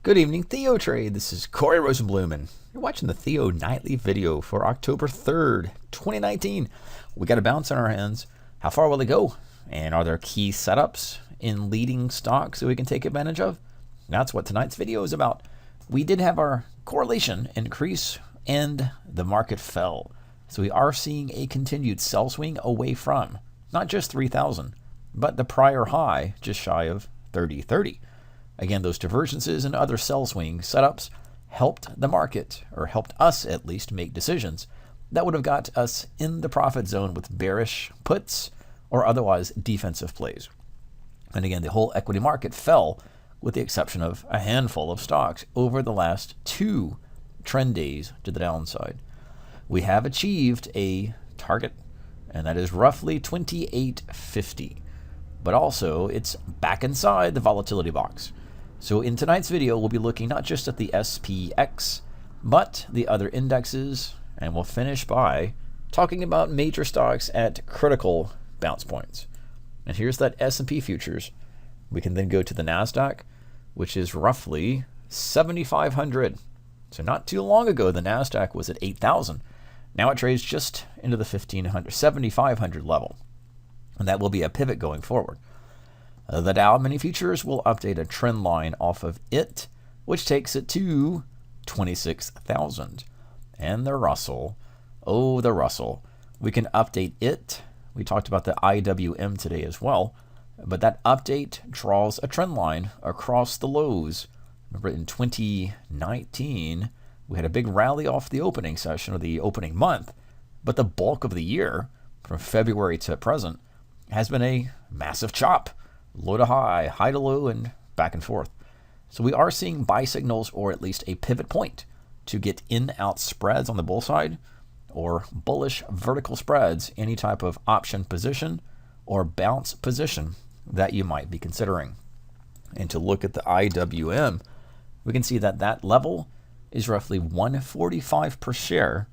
Good evening, TheoTrade. This is Corey Rosenblum, and you're watching the Theo Nightly video for October 3rd, 2019. We got a bounce on our hands. How far will it go? And are there key setups in leading stocks that we can take advantage of? That's what tonight's video is about. We did have our correlation increase, and the market fell. So we are seeing a continued sell swing away from not just 3,000, but the prior high just shy of 3030. Again, those divergences and other sell swing setups helped the market, or helped us at least, make decisions that would have got us in the profit zone with bearish puts or otherwise defensive plays. And again, the whole equity market fell with the exception of a handful of stocks over the last 2 trend days to the downside. We have achieved a target, and that is roughly 2850. But also, it's back inside the volatility box. So in tonight's video, we'll be looking not just at the SPX, but the other indexes, and we'll finish by talking about major stocks at critical bounce points. And here's that S&P futures. We can then go to the Nasdaq, which is roughly 7,500. So not too long ago, the Nasdaq was at 8,000. Now it trades just into the 7,500 level. And that will be a pivot going forward. The Dow Mini Futures will update a trend line off of it, which takes it to 26,000. And the Russell, the Russell, we can update it. We talked about the IWM today as well, but that update draws a trend line across the lows. Remember in 2019, we had a big rally off the opening session, or the opening month, but the bulk of the year, from February to present, has been a massive chop. Low to high, high to low, and back and forth. So we are seeing buy signals, or at least a pivot point to get in-out spreads on the bull side, or bullish vertical spreads, any type of option position or bounce position that you might be considering. And to look at the IWM, we can see that that level is roughly 145 per share,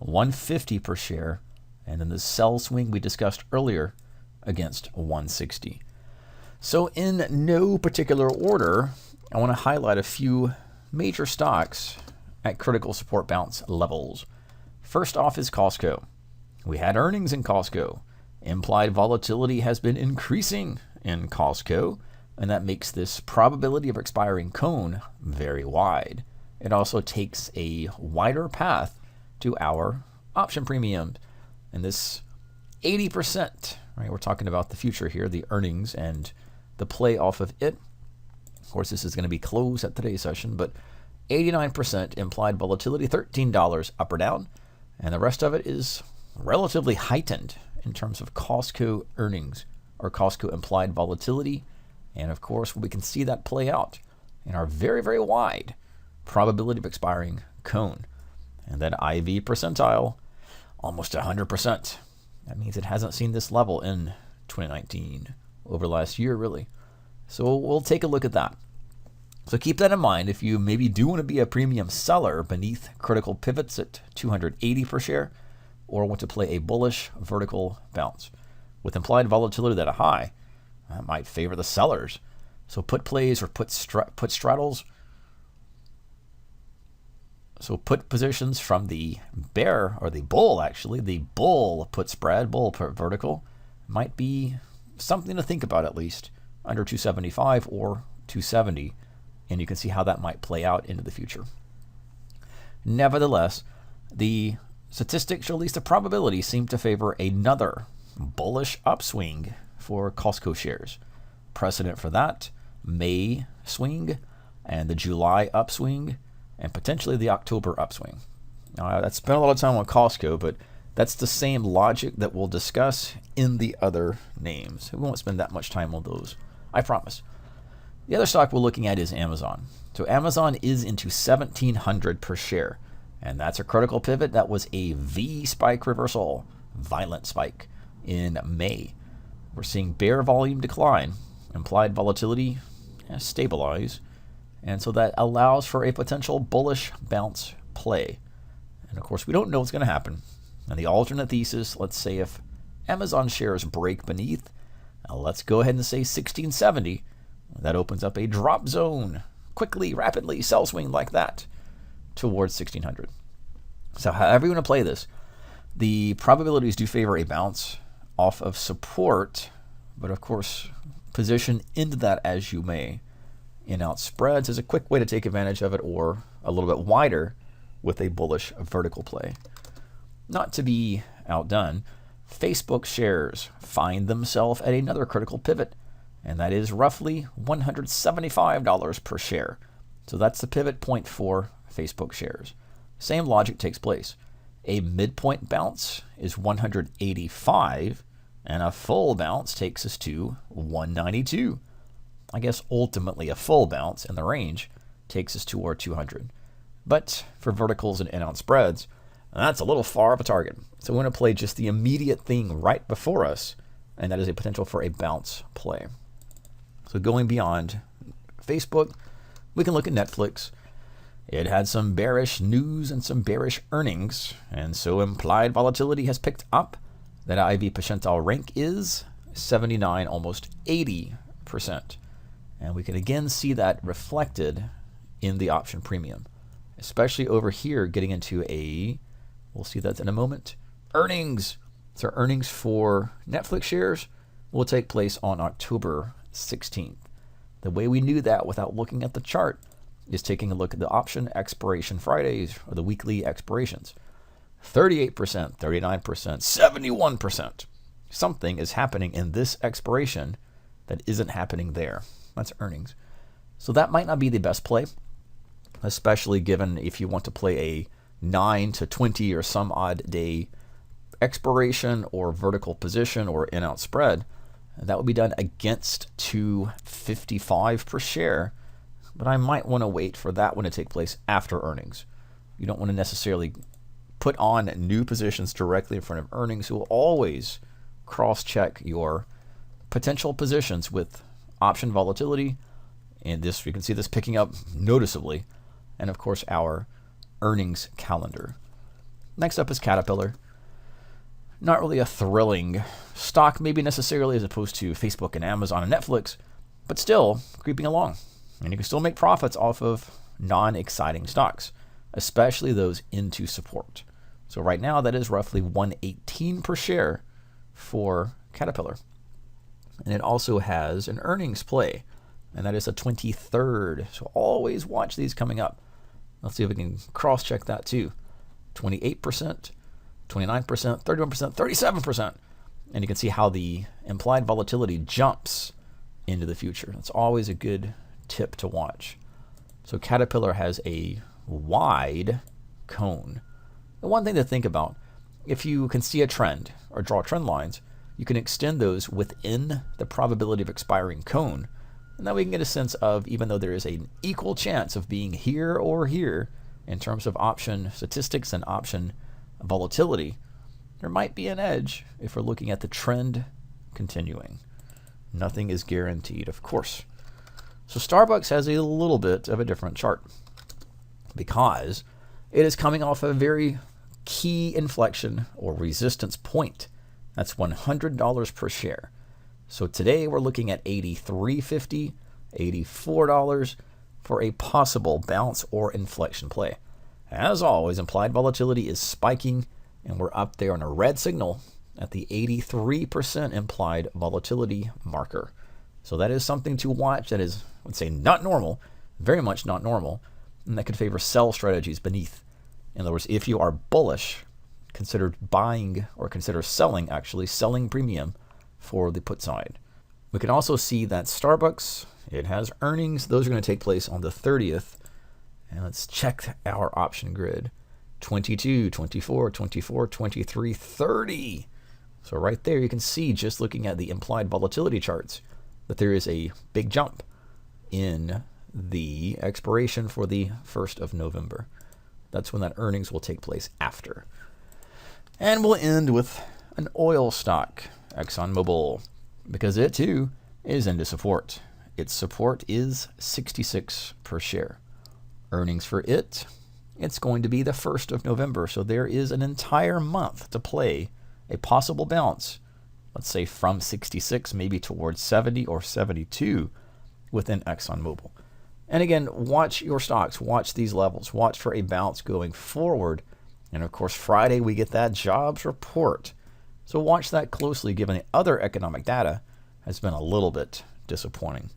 150 per share, and then the sell swing we discussed earlier against 160. So in no particular order, I want to highlight a few major stocks at critical support bounce levels. First off is Costco. We had earnings in Costco. Implied volatility has been increasing in Costco, and that makes this probability of expiring cone very wide. It also takes a wider path to our option premium, and this 80%, right? We're talking about the future here, the earnings and the play off of it. Of course, this is going to be closed at today's session, but 89% implied volatility, $13 up or down, and the rest of it is relatively heightened in terms of Costco earnings or Costco implied volatility. And of course, we can see that play out in our very, very wide probability of expiring cone. And that IV percentile, almost 100%. That means it hasn't seen this level in 2019, over last year really. So we'll take a look at that. So keep that in mind if you maybe do want to be a premium seller beneath critical pivots at 280 per share, or want to play a bullish vertical bounce. With implied volatility at a high, that might favor the sellers. So put plays or put straddles. So put positions from the bear, or the bull actually, the bull put spread, bull put vertical, might be something to think about, at least under 275 or 270, and you can see how that might play out into the future. Nevertheless, the statistics, or at least the probability, seem to favor another bullish upswing for Costco shares. Precedent for that, May swing and the July upswing, and potentially the October upswing. Now, I spent a lot of time on Costco, but that's the same logic that we'll discuss in the other names. We won't spend that much time on those, I promise. The other stock we're looking at is Amazon. So Amazon is into 1,700 per share, and that's a critical pivot. That was a V spike reversal, violent spike in May. We're seeing bear volume decline, implied volatility stabilize, and so that allows for a potential bullish bounce play. And of course, we don't know what's going to happen. And the alternate thesis, let's say if Amazon shares break beneath, let's go ahead and say 1670, that opens up a drop zone quickly, rapidly sell swing like that towards 1600. So however you want to play this, the probabilities do favor a bounce off of support, but of course, position into that as you may. In-out spreads is a quick way to take advantage of it, or a little bit wider with a bullish vertical play. Not to be outdone, Facebook shares find themselves at another critical pivot, and that is roughly $175 per share. So that's the pivot point for Facebook shares. Same logic takes place. A midpoint bounce is 185, and a full bounce takes us to 192. I guess ultimately a full bounce in the range takes us toward 200. But for verticals and in-out spreads, that's a little far of a target. So we want to play just the immediate thing right before us, and that is a potential for a bounce play. So going beyond Facebook, we can look at Netflix. It had some bearish news and some bearish earnings, and so implied volatility has picked up. That IV percentile rank is 79, almost 80%. And we can again see that reflected in the option premium, especially over here getting into we'll see that in a moment, earnings. So earnings for Netflix shares will take place on October 16th. The way we knew that without looking at the chart is taking a look at the option expiration Fridays, or the weekly expirations. 38%, 39%, 71%. Something is happening in this expiration that isn't happening there. That's earnings. So that might not be the best play, especially given if you want to play a 9 to 20 or some odd day expiration or vertical position or in-out spread. That would be done against 255 per share, but I might want to wait for that one to take place after earnings. You don't want to necessarily put on new positions directly in front of earnings. You will always cross-check your potential positions with option volatility, and this, you can see this picking up noticeably, and of course our earnings calendar. Next up is Caterpillar. Not really a thrilling stock, maybe necessarily, as opposed to Facebook and Amazon and Netflix, but still creeping along. And you can still make profits off of non-exciting stocks, especially those into support. So right now that is roughly 118 per share for Caterpillar. And it also has an earnings play, and that is the 23rd. So always watch these coming up. Let's see if we can cross-check that too. 28%, 29%, 31%, 37%. And you can see how the implied volatility jumps into the future. That's always a good tip to watch. So Caterpillar has a wide cone. The one thing to think about, if you can see a trend or draw trend lines, you can extend those within the probability of expiring cone, and then we can get a sense of, even though there is an equal chance of being here or here in terms of option statistics and option volatility, there might be an edge if we're looking at the trend continuing. Nothing is guaranteed, of course. So Starbucks has a little bit of a different chart because it is coming off a very key inflection or resistance point. That's $100 per share. So today we're looking at $83.50, $84 for a possible bounce or inflection play. As always, implied volatility is spiking, and we're up there on a red signal at the 83% implied volatility marker. So that is something to watch. That is, I would say, not normal, very much not normal, and that could favor sell strategies beneath. In other words, if you are bullish, consider buying, or consider selling, actually, selling premium for the put side. We can also see that Starbucks, it has earnings. Those are going to take place on the 30th. And let's check our option grid. 22, 24, 24, 23, 30. So right there you can see, just looking at the implied volatility charts, that there is a big jump in the expiration for the 1st of November. That's when that earnings will take place after. And we'll end with an oil stock, ExxonMobil, because it too is into support. Its support is 66 per share. Earnings for it, it's going to be the 1st of November, so there is an entire month to play a possible bounce, let's say from 66 maybe towards 70 or 72 within ExxonMobil. And again, watch your stocks, watch these levels, watch for a bounce going forward. And of course, Friday we get that jobs report. So watch that closely, given the other economic data has been a little bit disappointing.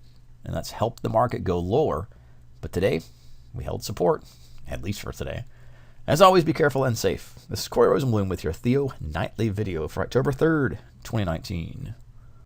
And that's helped the market go lower. But today, we held support, at least for today. As always, be careful and safe. This is Corey Rosenblum with your Theo Nightly video for October 3rd, 2019.